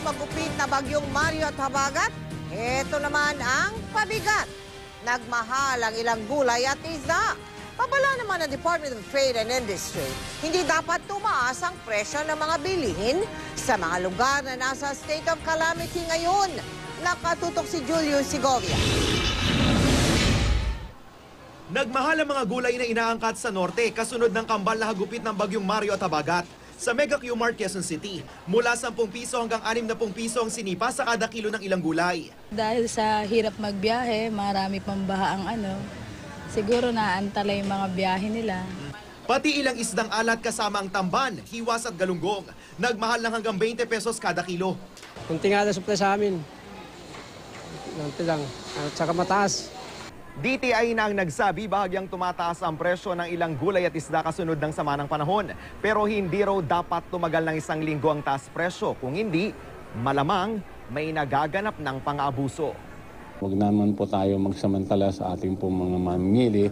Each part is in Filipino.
magupit na bagyong Mario at Habagat, ito naman ang pabigat. Nagmahal ang ilang gulay at isda. Pabala naman ng Department of Trade and Industry, hindi dapat tumaas ang presyo ng mga bilihin sa mga lugar na nasa state of calamity ngayon. Nakatutok si Julius Segovia. Nagmahal ang mga gulay na inaangkat sa norte kasunod ng kambal na hagupit ng bagyong Mario at Habagat. Sa Mega Q-Mart, Quezon City, mula 10 piso hanggang 60 piso ang sinipa sa kada kilo ng ilang gulay. Dahil sa hirap magbiyahe, marami pang baha ang siguro naantala yung mga biyahe nila. Pati ilang isdang alat kasama ang tamban, hiwas at galunggong. Nagmahal ng hanggang 20 pesos kada kilo. Kunti nga na supply sa amin. Kunti lang. At saka mataas. DTI na ang nagsabi bahagyang tumataas ang presyo ng ilang gulay at isda kasunod ng sama ng panahon. Pero hindi raw dapat tumagal ng 1 linggo ang taas presyo. Kung hindi, malamang may nagaganap ng pang-abuso. Huwag naman po tayo magsamantala sa ating po mga mamimili.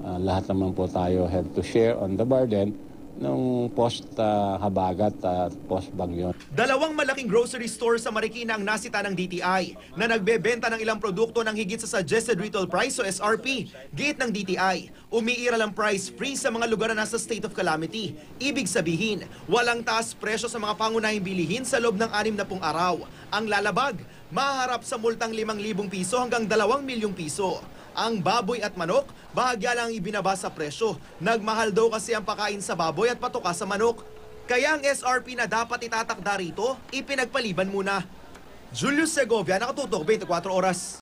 Lahat naman po tayo have to share on the burden ng post-habagat at post-bagyo. Dalawang malaking grocery store sa Marikina ang nasita ng DTI na nagbebenta ng ilang produkto ng higit sa suggested retail price o SRP. Giit ng DTI, umiiral ang price freeze sa mga lugar na nasa state of calamity. Ibig sabihin, walang taas presyo sa mga pangunahing bilihin sa loob ng 60 araw. Ang lalabag, maharap sa multang 5,000 piso hanggang 2 milyong piso. Ang baboy at manok, bahagya lang ibinaba sa presyo. Nagmahal daw kasi ang pakain sa baboy at patuka sa manok. Kaya ang SRP na dapat itatakda rito, ipinagpaliban muna. Julius Segovia, nakatutok 24 oras.